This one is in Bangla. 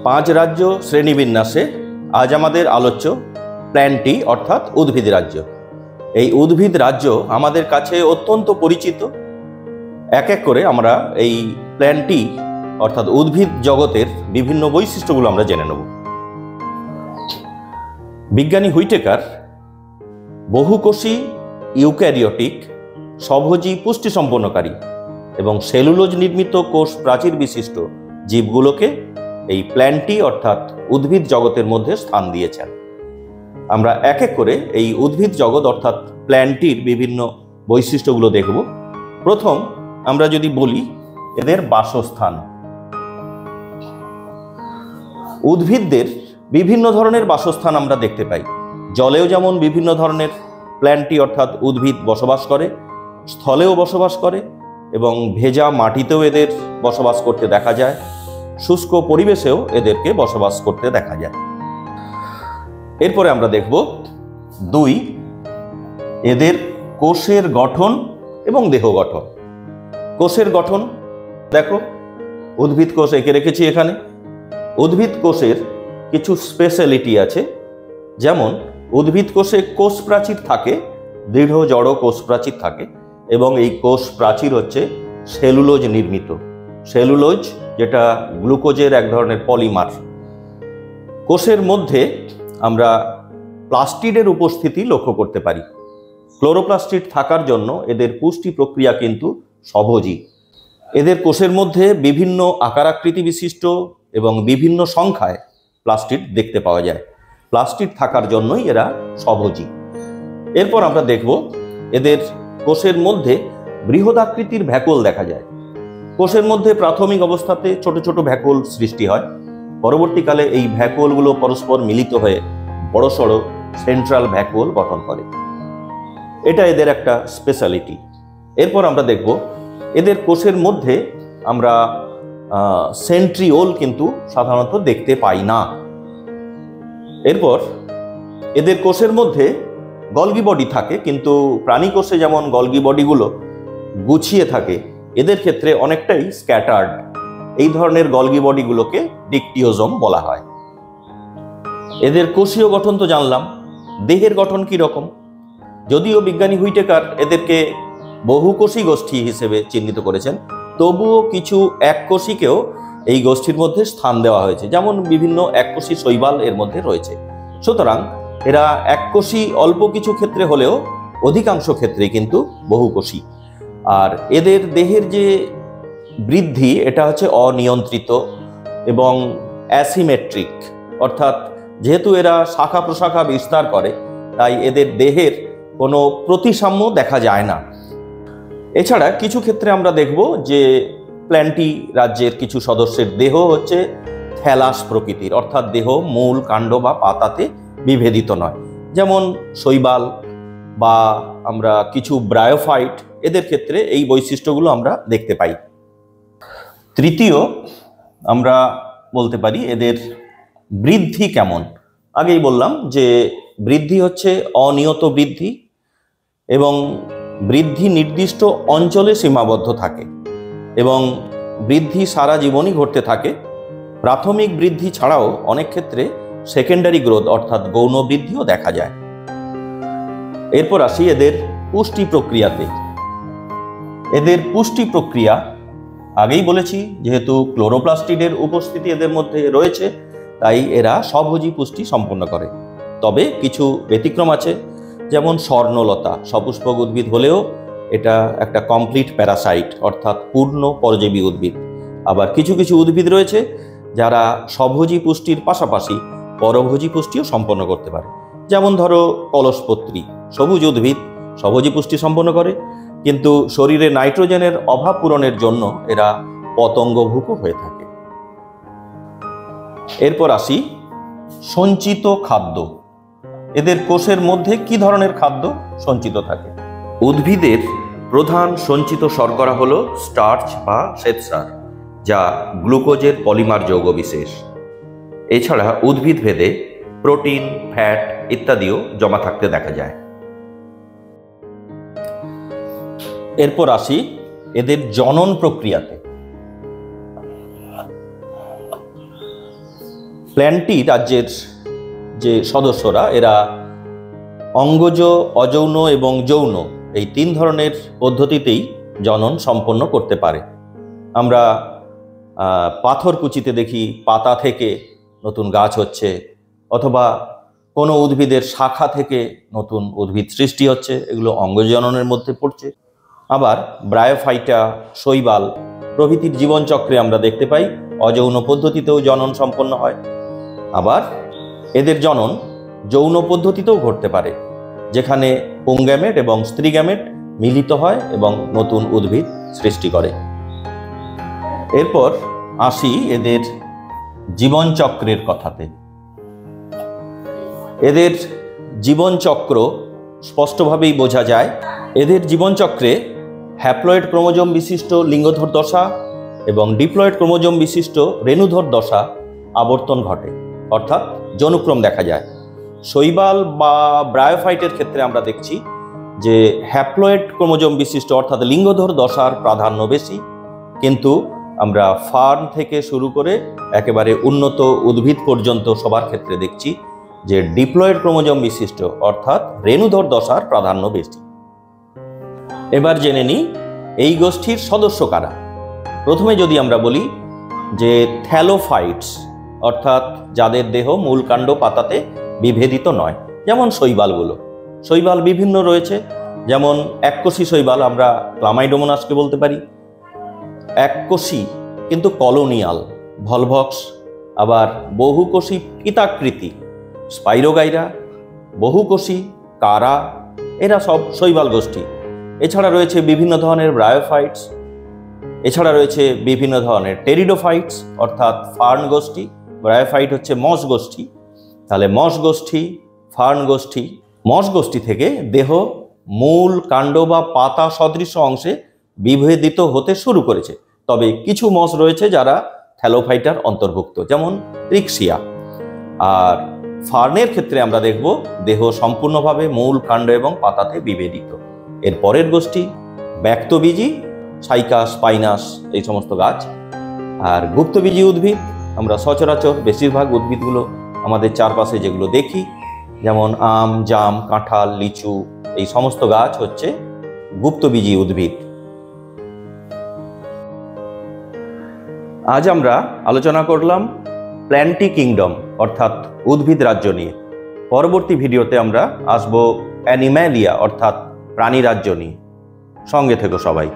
পাঁচ রাজ্য শ্রেণীবিন্যাসে আজ আমাদের আলোচ্য প্ল্যান্টি অর্থাৎ উদ্ভিদ রাজ্য। এই উদ্ভিদ রাজ্য আমাদের কাছে অত্যন্ত পরিচিত। এক এক করে আমরা এই প্ল্যান্টি অর্থাৎ উদ্ভিদ জগতের বিভিন্ন বৈশিষ্ট্যগুলো আমরা জেনে নেব। বিজ্ঞানী হুইটেকার বহুকোষী ইউক্যারিওটিক স্বভোজী পুষ্টি সম্পন্নকারী এবং সেলুলোজ নির্মিত কোষ প্রাচীর বিশিষ্ট জীবগুলোকে এই প্ল্যান্টি অর্থাৎ উদ্ভিদ জগতের মধ্যে স্থান দিয়েছেন। আমরা এক এক করে এই উদ্ভিদ জগৎ অর্থাৎ প্ল্যান্টির বিভিন্ন বৈশিষ্ট্যগুলো দেখব। প্রথম আমরা যদি বলি এদের বাসস্থান। উদ্ভিদদের বিভিন্ন ধরনের বাসস্থান আমরা দেখতে পাই। জলেও যেমন বিভিন্ন ধরনের প্ল্যান্টি অর্থাৎ উদ্ভিদ বসবাস করে, স্থলেও বসবাস করে এবং ভেজা মাটিতেও এদের বসবাস করতে দেখা যায়, শুষ্ক পরিবেশেও এদেরকে বসবাস করতে দেখা যায়। এরপরে আমরা দেখব 2 এদের কোষের গঠন এবং দেহ গঠন। কোষের গঠন দেখো, উদ্ভিদ কোষ এঁকে রেখেছি এখানে। উদ্ভিদ কোষের কিছু স্পেশালিটি আছে, যেমন উদ্ভিদ কোষে কোষ প্রাচীর থাকে, দৃঢ় জড় কোষ প্রাচীর থাকে এবং এই কোষ প্রাচীর হচ্ছে সেলুলোজ নির্মিত। সেলুলোজ যেটা গ্লুকোজের এক ধরনের পলিমার। কোষের মধ্যে আমরা প্লাস্টিডের উপস্থিতি লক্ষ্য করতে পারি। ক্লোরোপ্লাস্টিড থাকার জন্য এদের পুষ্টি প্রক্রিয়া কিন্তু স্বভোজী। এদের কোষের মধ্যে বিভিন্ন আকার আকৃতি বিশিষ্ট এবং বিভিন্ন সংখ্যায় প্লাস্টিড দেখতে পাওয়া যায়। প্লাস্টিড থাকার জন্যই এরা স্বভোজী। এরপর আমরা দেখব এদের কোষের মধ্যে বৃহদাকৃতির ভ্যাকুল দেখা যায়। কোষের মধ্যে প্রাথমিক অবস্থাতে ছোট ছোট ভ্যাকুল সৃষ্টি হয়, পরবর্তীকালে এই ভ্যাকুলগুলো পরস্পর মিলিত হয়ে বড়সড় সেন্ট্রাল ভ্যাকুল গঠন করে। এটা এদের একটা স্পেশালিটি। এরপর আমরা দেখব এদের কোষের মধ্যে আমরা সেন্ট্রিওল কিন্তু সাধারণত দেখতে পাই না। এরপর এদের কোষের মধ্যে গলগি বডি থাকে, কিন্তু প্রাণী কোষে যেমন গলগি বডিগুলো গুছিয়ে থাকে, এদের ক্ষেত্রে অনেকটাই স্ক্যাটার্ড। এই ধরনের গলগি বডিগুলোকে ডিকটিওজোম বলা হয়। এদের কোষীয় গঠন তো জানলাম। দেহের গঠন কি রকম? যদিও বিজ্ঞানী হুইটেকার এদেরকে বহুকোষী গোষ্ঠী হিসেবে চিহ্নিত করেছেন, তবুও কিছু এককোষীকেও এই গোষ্ঠীর মধ্যে স্থান দেওয়া হয়েছে, যেমন বিভিন্ন এককোষী শৈবাল এর মধ্যে রয়েছে। সুতরাং এরা এককোষী অল্প কিছু ক্ষেত্রে হলেও অধিকাংশ ক্ষেত্রে কিন্তু বহুকোষী। আর এদের দেহের যে বৃদ্ধি এটা হচ্ছে অনিয়ন্ত্রিত এবং অ্যাসিমেট্রিক, অর্থাৎ যেহেতু এরা শাখা প্রশাখা বিস্তার করে, তাই এদের দেহের কোনো প্রতিসাম্য দেখা যায় না। এছাড়া কিছু ক্ষেত্রে আমরা দেখব যে প্ল্যান্টি রাজ্যের কিছু সদস্যের দেহ হচ্ছে থ্যালাস প্রকৃতির, অর্থাৎ দেহ মূল, কাণ্ড বা পাতাতে বিভেদিত নয়, যেমন শৈবাল বা আমরা কিছু ব্রায়োফাইট, এদের ক্ষেত্রে এই বৈশিষ্ট্যগুলো আমরা দেখতে পাই। তৃতীয় আমরা বলতে পারি এদের বৃদ্ধি কেমন। আগেই বললাম যে বৃদ্ধি হচ্ছে অনিয়ত বৃদ্ধি এবং বৃদ্ধি নির্দিষ্ট অঞ্চলে সীমাবদ্ধ থাকে এবং বৃদ্ধি সারা জীবনই ঘটতে থাকে। প্রাথমিক বৃদ্ধি ছাড়াও অনেক ক্ষেত্রে সেকেন্ডারি গ্রোথ অর্থাৎ গৌণ বৃদ্ধিও দেখা যায়। এরপর আসি এদের পুষ্টি প্রক্রিয়াতে। এদের পুষ্টি প্রক্রিয়া আগেই বলেছি, যেহেতু ক্লোরোপ্লাস্টিডের উপস্থিতি এদের মধ্যে রয়েছে, তাই এরা স্বভোজী পুষ্টি সম্পন্ন করে। তবে কিছু ব্যতিক্রম আছে, যেমন স্বর্ণলতা সপুষ্পক উদ্ভিদ হলেও এটা একটা কমপ্লিট প্যারাসাইট অর্থাৎ পূর্ণ পরজীবী উদ্ভিদ। আবার কিছু কিছু উদ্ভিদ রয়েছে যারা স্বভোজী পুষ্টির পাশাপাশি পরভোজী পুষ্টিও সম্পন্ন করতে পারে। যেমন ধরো কলসপত্রী, সবুজ উদ্ভিদ, স্বভোজী পুষ্টি সম্পন্ন করে, কিন্তু শরীরে নাইট্রোজেনের অভাব পূরণের জন্য এরা পতঙ্গভুকও হয়ে থাকে। এরপর আসি সঞ্চিত খাদ্য। এদের কোষের মধ্যে কি ধরনের খাদ্য সঞ্চিত থাকে? উদ্ভিদের প্রধান সঞ্চিত শর্করা হলো স্টার্চ বা শ্বেতসার, যা গ্লুকোজের পলিমার যৌগ বিশেষ। এছাড়া উদ্ভিদ ভেদে প্রোটিন, ফ্যাট ইত্যাদিও জমা থাকতে দেখা যায়। এরপর আসি এদের জনন প্রক্রিয়াতে। প্ল্যান্টি রাজ্যের যে সদস্যরা এরা অঙ্গজ, অযৌন এবং যৌন এই 3 ধরনের পদ্ধতিতেই জনন সম্পন্ন করতে পারে। আমরা পাথরকুচিতে দেখি পাতা থেকে নতুন গাছ হচ্ছে, অথবা কোনো উদ্ভিদের শাখা থেকে নতুন উদ্ভিদ সৃষ্টি হচ্ছে, এগুলো অঙ্গজ জননের মধ্যে পড়ছে। আবার ব্রায়োফাইটা, শৈবাল প্রভৃতির জীবনচক্রে আমরা দেখতে পাই অযৌন পদ্ধতিতেও জনন সম্পন্ন হয়। আবার এদের জনন যৌন পদ্ধতিতেও ঘটতে পারে, যেখানে পুংগ্যামেট এবং স্ত্রীগ্যামেট মিলিত হয় এবং নতুন উদ্ভিদ সৃষ্টি করে। এরপর আসি এদের জীবনচক্রের কথাতে। এদের জীবনচক্র স্পষ্টভাবেই বোঝা যায়। এদের জীবনচক্রে হ্যাপ্লয়েড ক্রোমোজোম বিশিষ্ট লিঙ্গধর দশা এবং ডিপ্লয়েড ক্রোমোজোম বিশিষ্ট রেণুধর দশা আবর্তন ঘটে, অর্থাৎ যৌনক্রম দেখা যায়। শৈবাল বা ব্রায়োফাইটের ক্ষেত্রে আমরা দেখছি যে হ্যাপ্লয়েড ক্রোমোজোম বিশিষ্ট অর্থাৎ লিঙ্গধর দশার প্রাধান্য বেশি, কিন্তু আমরা ফার্ন থেকে শুরু করে একেবারে উন্নত উদ্ভিদ পর্যন্ত সবার ক্ষেত্রে দেখছি যে ডিপ্লয়েড ক্রোমোজোম বিশিষ্ট অর্থাৎ রেণুধর দশার প্রাধান্য বেশি। এবার জেনে নিই এই গোষ্ঠীর সদস্য কারা। প্রথমে যদি আমরা বলি যে থ্যালোফাইটস, অর্থাৎ যাদের দেহ মূল কাণ্ড পাতাতে বিভেদিত নয়, যেমন শৈবালগুলো। শৈবাল বিভিন্ন রয়েছে, যেমন এককোষী শৈবাল আমরা ক্লামাইডোমোনাসকে বলতে পারি, এককোষী কিন্তু কলোনিয়াল ভলভক্স। আবার বহুকোষী পিতাকৃতি স্পাইরোগাইরা, বহুকোষী কারা, এরা সব শৈবাল গোষ্ঠী। এছাড়া রয়েছে বিভিন্ন ধরনের ব্রায়োফাইটস, এছাড়া রয়েছে বিভিন্ন ধরনের টেরিডোফাইটস অর্থাৎ ফার্ন গোষ্ঠী। ব্রায়োফাইট হচ্ছে মস গোষ্ঠী, তাহলে মস গোষ্ঠী, ফার্ন গোষ্ঠী। মস গোষ্ঠী থেকে দেহ মূল কাণ্ড বা পাতা সদৃশ অংশে বিভেদিত হতে শুরু করেছে, তবে কিছু মস রয়েছে যারা থ্যালোফাইটার অন্তর্ভুক্ত, যেমন রিক্সিয়া। আর ফার্নের ক্ষেত্রে আমরা দেখব দেহ সম্পূর্ণভাবে মূল কাণ্ড এবং পাতাতে বিভেদিত। এর পরের গোষ্ঠী ব্যক্তবীজী, সাইকাস, পাইনাস, এই সমস্ত গাছ। আর গুপ্তবীজী উদ্ভিদ আমরা সচরাচর বেশিরভাগ উদ্ভিদগুলো আমাদের চারপাশে যেগুলো দেখি, যেমন আম, জাম, কাঁঠাল, লিচু, এই সমস্ত গাছ হচ্ছে গুপ্তবীজী উদ্ভিদ। আজ আমরা আলোচনা করলাম প্ল্যান্টি কিংডম অর্থাৎ উদ্ভিদ রাজ্য নিয়ে। পরবর্তী ভিডিওতে আমরা আসবো অ্যানিম্যালিয়া অর্থাৎ প্রাণী রাজ্য নিয়ে। সঙ্গে থেকো সবাই।